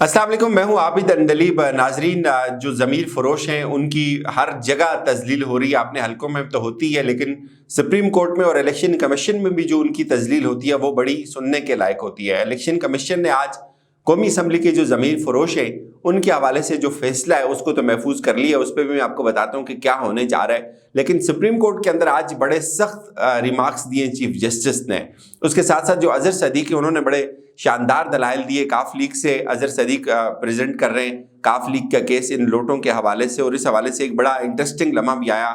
अस्सलाम वालेकुम, मैं हूं आबिद अंडलीब। नाजरीन, जो ज़मीर फरोश हैं उनकी हर जगह तजलील हो रही है। अपने हलकों में तो होती है, लेकिन सुप्रीम कोर्ट में और इलेक्शन कमीशन में भी जो उनकी तजलील होती है वो बड़ी सुनने के लायक होती है। इलेक्शन कमीशन ने आज कौमी असम्बली के जो ज़मीर फरोश हैं उनके हवाले से जो फैसला है उसको तो महफूज कर लिया, उस पर भी मैं आपको बताता हूँ कि क्या होने जा रहा है। लेकिन सुप्रीम कोर्ट के अंदर आज बड़े सख्त रिमार्क्स दिए चीफ जस्टिस ने। उसके साथ साथ जो अजहर सदीक है उन्होंने बड़े शानदार दलाइल दिए। काफ लीग से अजहर सदीक प्रेजेंट कर रहे हैं काफ लीग का केस इन लोटों के हवाले से, और इस हवाले से एक बड़ा इंटरेस्टिंग लम्हा भी आया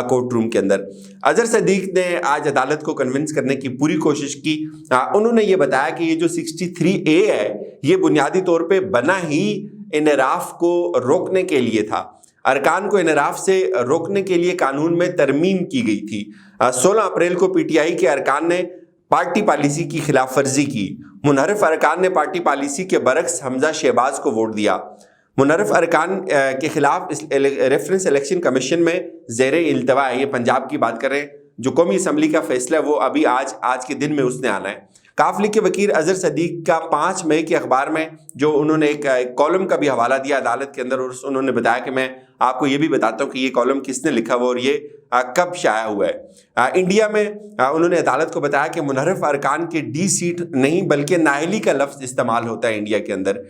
कोर्ट रूम के अंदर। अजहर सदीक ने आज अदालत को कन्विंस करने की पूरी कोशिश की। उन्होंने ये बताया कि ये जो 63A है ये बुनियादी तौर पे बना ही इनराफ को रोकने के लिए था। अरकान को इनराफ से रोकने के लिए कानून में तरमीम की गई थी। 16 अप्रैल को PTI के अरकान ने पार्टी पॉलिसी की खिलाफ वर्जी की। मुनहरफ अरकान ने पार्टी पॉलिसी के बरक्स हमजा शहबाज को वोट दिया। मुनहरफ अरकान के खिलाफ रेफरेंस इलेक्शन कमीशन में ज़ेर इल्तवा है। ये पंजाब की बात कर रहे हैं। जो कौमी असम्बली का फैसला है वो अभी आज के दिन में उसने आना है। काफ लीग के वकील अजहर सदीक का 5 मई के अखबार में जो उन्होंने एक कॉलम का भी हवाला दिया अदालत के अंदर, और उन्होंने बताया कि मैं आपको ये भी बताता हूँ कि ये कॉलम किसने लिखा हुआ और ये कब शाया हुआ है। इंडिया में उन्होंने अदालत को बताया कि मुनहरफ अरकान के डी सीट नहीं बल्कि नाहली का लफ्ज़ इस्तेमाल होता है इंडिया के अंदर।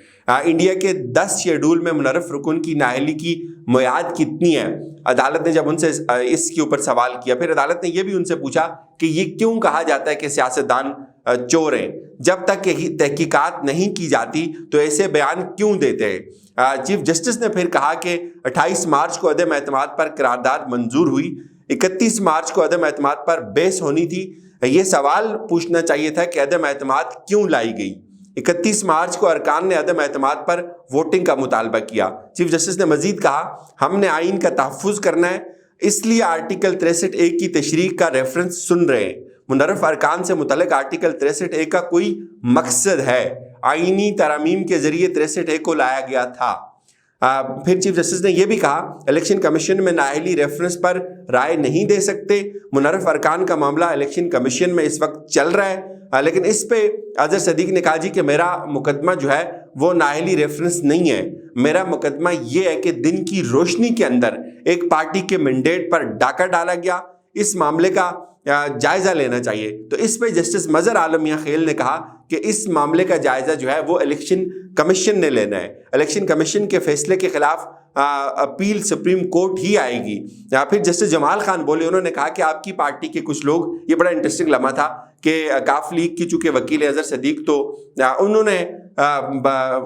इंडिया के 10 शेड्यूल में मुनहरफ रुकन की नाहली की मुयाद कितनी है। अदालत ने जब उनसे इसके ऊपर सवाल किया, फिर अदालत ने यह भी उनसे पूछा कि ये क्यों कहा जाता है कि सियासतदान चोर हैं, जब तक तहकीकात नहीं की जाती तो ऐसे बयान क्यों देते हैं। चीफ जस्टिस ने फिर कहा कि 28 मार्च को अदम एतमाद पर करारदाद मंजूर हुई, 31 मार्च को अदम एतमाद पर बहस होनी थी। ये सवाल पूछना चाहिए था कि अदम एतमाद क्यों लाई गई। 31 मार्च को अरकान ने अदम एतमाद पर वोटिंग का मुतालबा किया। चीफ जस्टिस ने मजीद कहा, हमने आइन का तहफ़्फ़ुज़ करना है, इसलिए आर्टिकल 63A की तशरीह का रेफरेंस सुन रहे हैं। मुनहरफ अरकान से मुतल्लिक़ आर्टिकल 63A का कोई मकसद है। आइनी तरामीम के जरिए 63A को लाया गया था। फिर चीफ जस्टिस ने यह भी कहा, इलेक्शन कमीशन में नाअहली रेफरेंस पर राय नहीं दे सकते। मुनहरफ अरकान का मामला इलेक्शन कमीशन में इस वक्त चल रहा है, लेकिन इस पे अजहर सदीक ने कहा जी कि मेरा मुकदमा जो है वो नाअहली रेफरेंस नहीं है। मेरा मुकदमा ये है कि दिन की रोशनी के अंदर एक पार्टी के मैंडेट पर डाका डाला गया, इस मामले का जायजा लेना चाहिए। तो इस पे जस्टिस मजहर आलम मियां खेल ने कहा कि इस मामले का जायजा जो है वो इलेक्शन कमीशन ने लेना है। इलेक्शन कमीशन के फैसले के खिलाफ अपील सुप्रीम कोर्ट ही आएगी। फिर जस्टिस जमाल खान बोले, उन्होंने कहा कि आपकी पार्टी के कुछ लोग, ये बड़ा इंटरेस्टिंग लम्हा था कि काफ लीग की चूंकि वकील अजहर सदीक, तो उन्होंने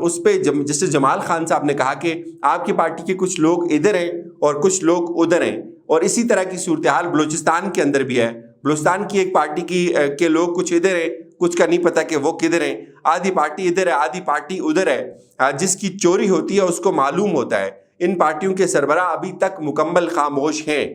उस पे जस्टिस जमाल खान साहब ने कहा कि आपकी पार्टी के कुछ लोग इधर हैं और कुछ लोग उधर हैं, और इसी तरह की सूरत हाल बलूचिस्तान के अंदर भी है। बलूचिस्तान की एक पार्टी के लोग कुछ इधर हैं, कुछ का नहीं पता कि वो किधर हैं। आधी पार्टी इधर है, आधी पार्टी उधर है। जिसकी चोरी होती है उसको मालूम होता है। इन पार्टियों के सरबराह अभी तक मुकम्मल खामोश हैं।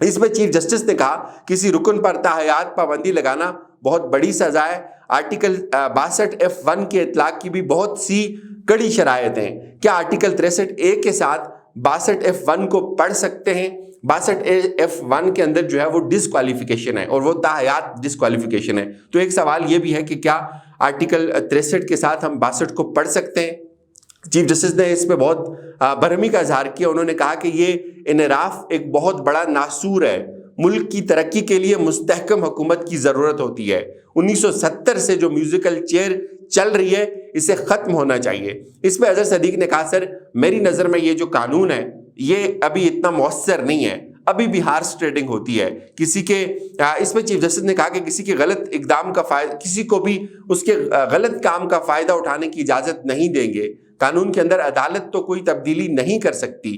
इस पर चीफ जस्टिस ने कहा, किसी रुकन पर ताहयात पाबंदी लगाना बहुत बड़ी सजा है। आर्टिकल 62F1 के इतलाक की भी बहुत सी कड़ी शरायत हैं। क्या आर्टिकल 63A के साथ 62F1 को पढ़ सकते हैं? 62F1 के अंदर जो है वो डिसक्वालिफिकेशन है और वो ताहयात डिसक्वालिफिकेशन है। तो एक सवाल ये भी है कि क्या आर्टिकल 63 के साथ हम 62 को पढ़ सकते हैं? चीफ जस्टिस ने इस पे बहुत बरहमी का इजहार किया। उन्होंने कहा कि ये इनराफ एक बहुत बड़ा नासूर है। मुल्क की तरक्की के लिए मुस्तहकम हुकूमत की ज़रूरत होती है। 1970 से जो म्यूजिकल चेयर चल रही है इसे ख़त्म होना चाहिए। इस पर अजहर सदीक ने कहा, सर मेरी नज़र में ये जो कानून है ये अभी इतना मौसर नहीं है, अभी भी हार्स ट्रेडिंग होती है। किसी के इसमें चीफ जस्टिस ने कहा कि किसी के गलत इकदाम का फायदा, किसी को भी उसके गलत काम का फ़ायदा उठाने की इजाज़त नहीं देंगे। कानून के अंदर अदालत तो कोई तब्दीली नहीं कर सकती।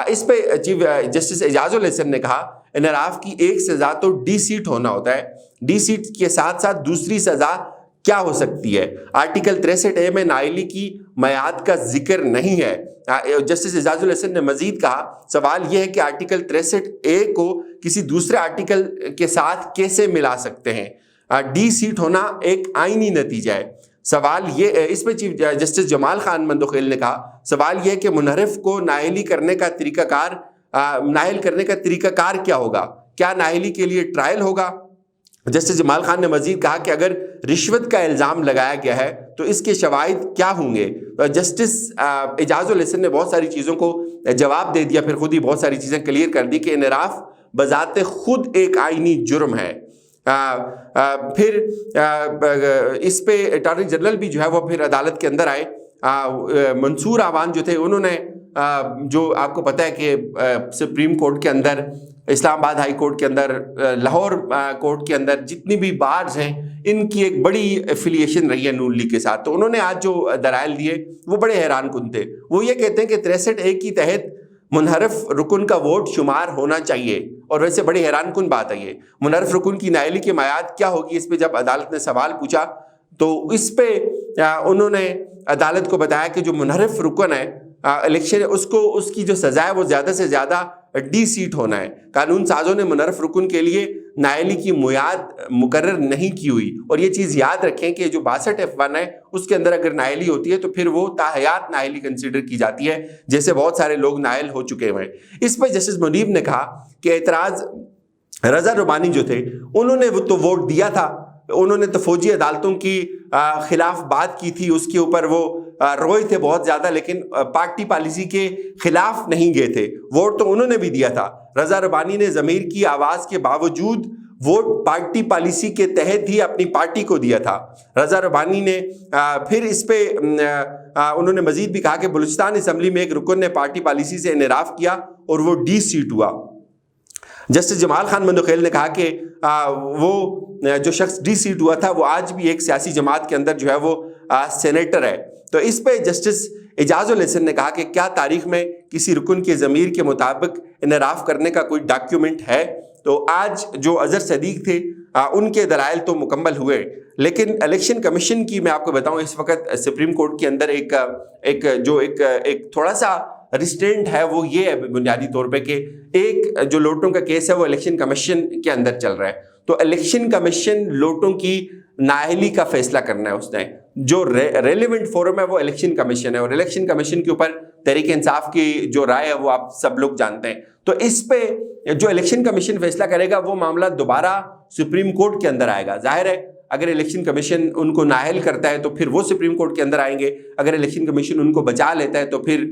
इस पे चीफ जस्टिस एजाजुल हसन ने कहा, इनराफ की एक सज़ा तो डी सीट होना होता है, डी सीट के साथ साथ दूसरी सज़ा क्या हो सकती है? आर्टिकल 63A में नाअहली की मयाद का जिक्र नहीं है। जस्टिस एजाजुल हसन ने मजीद कहा, सवाल यह है कि आर्टिकल 63A को किसी दूसरे आर्टिकल के साथ कैसे मिला सकते हैं? डी सीट होना एक आईनी नतीजा है। सवाल ये, इस पर चीफ जस्टिस जमाल खान मंदोखेल ने कहा, सवाल यह है कि मुनहरफ को नाअहली करने का तरीकाकार क्या होगा? क्या नाअहली के लिए ट्रायल होगा? जस्टिस जमाल खान ने मजीद कहा कि अगर रिश्वत का इल्ज़ाम लगाया गया है تو اس کے شواہد کیا ہوں گے؟ جسٹس اعجاز الحسن نے بہت ساری چیزوں کو جواب دے دیا، پھر خود ہی بہت ساری چیزیں کلیئر کر دی کہ انحراف بذات خود ایک آئینی جرم ہے۔ پھر اس پہ اٹارنی جنرل بھی جو ہے وہ پھر عدالت کے اندر آئے۔ منصور آوان جو تھے انہوں نے جو آپ کو پتہ ہے کہ سپریم کورٹ کے اندر، اسلام آباد ہائی کورٹ کے اندر، لاہور کورٹ کے اندر جتنی بھی بارز ہیں ان کی ایک بڑی ایفیلیشن رہی ہے نون لیگ کے ساتھ، تو انہوں نے آج جو دلائل دیے وہ بڑے حیران کن تھے۔ وہ یہ کہتے ہیں کہ 63A کی تحت منحرف رکن کا ووٹ شمار ہونا چاہیے، اور ویسے بڑی حیران کن بات ہے یہ۔ منحرف رکن کی نااہلی کی میعاد کیا ہوگی، اس پہ جب عدالت نے سوال پوچھا تو اس پہ انہوں نے عدالت کو بتایا کہ جو منحرف رکن ہے الیکشن، اس کی جو سزا ہے وہ زیادہ سے زیادہ ڈی سیٹ ہونا ہے۔ قانون سازوں نے منحرف رکن کے لیے نااہلی کی میعاد مقرر نہیں کی ہوئی، اور یہ چیز یاد رکھیں کہ جو 62F1 ہے اس کے اندر اگر نااہلی ہوتی ہے تو پھر وہ تاحیات نااہلی کنسیڈر کی جاتی ہے، جیسے بہت سارے لوگ نااہل ہو چکے ہیں۔ اس پہ جسٹس منیب نے کہا کہ اعتراض رضا ربانی جو تھے انہوں نے وہ تو ووٹ دیا تھا، انہوں نے تو فوجی عدالتوں کی خلاف بات کی تھی، اس کے اوپر وہ روئے تھے بہت زیادہ، لیکن پارٹی پالیسی کے خلاف نہیں گئے تھے، ووٹ تو انہوں نے بھی دیا تھا۔ رضا ربانی نے ضمیر کی آواز کے باوجود ووٹ پارٹی پالیسی کے تحت ہی اپنی پارٹی کو دیا تھا۔ رضا ربانی نے پھر اس پہ انہوں نے مزید بھی کہا کہ بلوچستان اسمبلی میں ایک رکن نے پارٹی پالیسی سے انحراف کیا اور وہ ڈی سیٹ ہوا۔ جسٹس جمال خان مندوخیل نے کہا کہ وہ جو شخص ڈی سیٹ ہوا تھا وہ آج بھی ایک سیاسی جماعت کے اندر جو ہے وہ سینیٹر ہے۔ تو اس پہ جسٹس اعجاز الحسن نے کہا کہ کیا تاریخ میں کسی رکن کے ضمیر کے مطابق انحراف کرنے کا کوئی ڈاکیومنٹ ہے؟ تو آج جو اظہر صدیق تھے ان کے دلائل تو مکمل ہوئے، لیکن الیکشن کمیشن کی میں آپ کو بتاؤں اس وقت سپریم کورٹ کے اندر ایک تھوڑا سا ریسٹرینٹ ہے، وہ یہ ہے بنیادی طور پہ کہ ایک جو لوٹوں کا کیس ہے وہ الیکشن کمیشن کے اندر چل رہا ہے، تو الیکشن کمیشن لوٹوں کی نااہلی کا فیصلہ کرنا ہے، اس نے جو ریلیونٹ فورم ہے وہ الیکشن کمیشن ہے، اور الیکشن کمیشن کے اوپر تحریک انصاف کی جو رائے ہے وہ آپ سب لوگ جانتے ہیں۔ تو اس پہ جو الیکشن کمیشن فیصلہ کرے گا وہ معاملہ دوبارہ سپریم کورٹ کے اندر آئے گا۔ ظاہر ہے اگر الیکشن کمیشن ان کو نااہل کرتا ہے تو پھر وہ سپریم کورٹ کے اندر آئیں گے، اگر الیکشن کمیشن ان کو بچا لیتا ہے تو پھر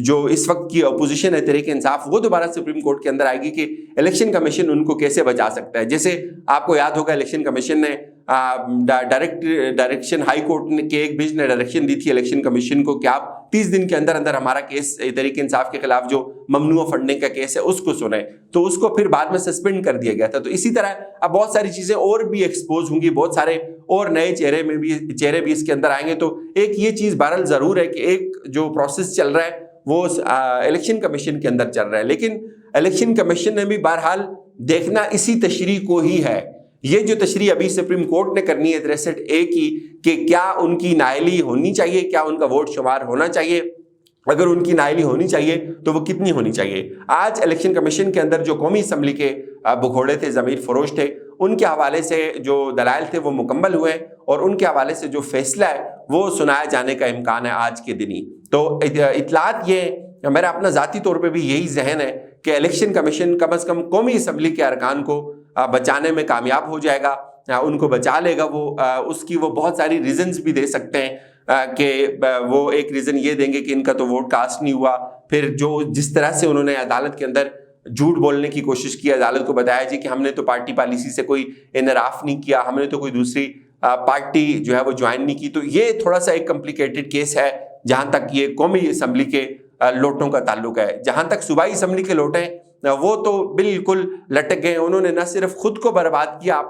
جو اس وقت کی اپوزیشن ہے تحریک انصاف وہ دوبارہ سپریم کورٹ کے اندر آئے گی کہ الیکشن کمیشن ان کو کیسے بچا سکتا ہے۔ جیسے آپ کو یاد ہوگا الیکشن کمیشن نے ڈائریکشن ہائی کورٹ کے ایک بینچ نے ڈائریکشن دی تھی الیکشن کمیشن کو کہ آپ 30 دن کے اندر ہمارا کیس تحریک انصاف کے خلاف جو ممنوع فنڈنگ کا کیس ہے اس کو سنیں، تو اس کو پھر بعد میں سسپینڈ کر دیا گیا تھا۔ تو اسی طرح اب بہت ساری چیزیں اور بھی ایکسپوز ہوں گی، بہت سارے اور نئے چہرے بھی اس کے اندر آئیں گے۔ تو ایک یہ چیز بہرحال ضرور ہے کہ ایک جو پروسیس چل رہا ہے وہ الیکشن کمیشن کے اندر چل رہا ہے، لیکن الیکشن کمیشن نے بھی بہرحال دیکھنا اسی تشریح کو ہی ہے۔ یہ جو تشریح ابھی سپریم کورٹ نے کرنی ہے 63A کی کہ کیا ان کی نااہلی ہونی چاہیے، کیا ان کا ووٹ شمار ہونا چاہیے، اگر ان کی نااہلی ہونی چاہیے تو وہ کتنی ہونی چاہیے۔ آج الیکشن کمیشن کے اندر جو قومی اسمبلی کے بگھوڑے تھے، ضمیر فروش تھے، ان کے حوالے سے جو دلائل تھے وہ مکمل ہوئے، اور ان کے حوالے سے جو فیصلہ ہے وہ سنایا جانے کا امکان ہے آج کے دن ہی۔ تو اطلاعات یہ میرا اپنا ذاتی طور پہ بھی یہی ذہن ہے کہ الیکشن کمیشن کم از کم قومی اسمبلی کے ارکان کو بچانے میں کامیاب ہو جائے گا، ان کو بچا لے گا۔ وہ اس کی وہ بہت ساری ریزنز بھی دے سکتے ہیں کہ وہ ایک ریزن یہ دیں گے کہ ان کا تو ووٹ کاسٹ نہیں ہوا، پھر جس طرح سے انہوں نے عدالت کے اندر جھوٹ بولنے کی کوشش کی، عدالت کو بتایا جی کہ ہم نے تو پارٹی پالیسی سے کوئی انحراف نہیں کیا، ہم نے تو کوئی دوسری پارٹی جو ہے وہ جوائن نہیں کی۔ تو یہ تھوڑا سا ایک کمپلیکیٹڈ کیس ہے جہاں تک یہ قومی اسمبلی کے لوٹوں کا تعلق ہے۔ جہاں تک صوبائی اسمبلی کے لوٹ ہیں وہ تو بالکل لٹک گئے، انہوں نے نہ صرف خود کو برباد کیا،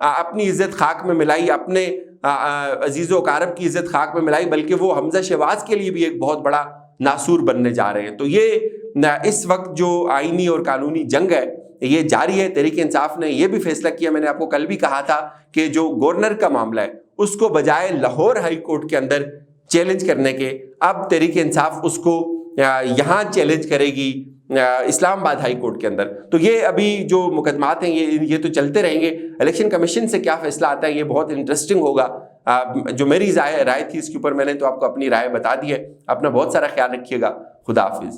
اپنی عزت خاک میں ملائی، اپنے عزیز و اقارب کی عزت خاک میں ملائی، بلکہ وہ حمزہ شہباز کے لیے بھی ایک بہت بڑا ناسور بننے جا رہے ہیں۔ تو یہ اس وقت جو آئینی اور قانونی جنگ ہے یہ جاری ہے۔ تحریک انصاف نے یہ بھی فیصلہ کیا، میں نے آپ کو کل بھی کہا تھا کہ جو گورنر کا معاملہ ہے اس کو بجائے لاہور ہائی کورٹ کے اندر چیلنج کرنے کے، اب تحریک انصاف اس کو یہاں چیلنج کرے گی اسلام آباد ہائی کورٹ کے اندر۔ تو یہ ابھی جو مقدمات ہیں یہ تو چلتے رہیں گے۔ الیکشن کمیشن سے کیا فیصلہ آتا ہے یہ بہت انٹرسٹنگ ہوگا۔ جو میری رائے تھی اس کے اوپر میں نے تو آپ کو اپنی رائے بتا دی ہے۔ اپنا بہت سارا خیال رکھیے گا۔ خدا حافظ۔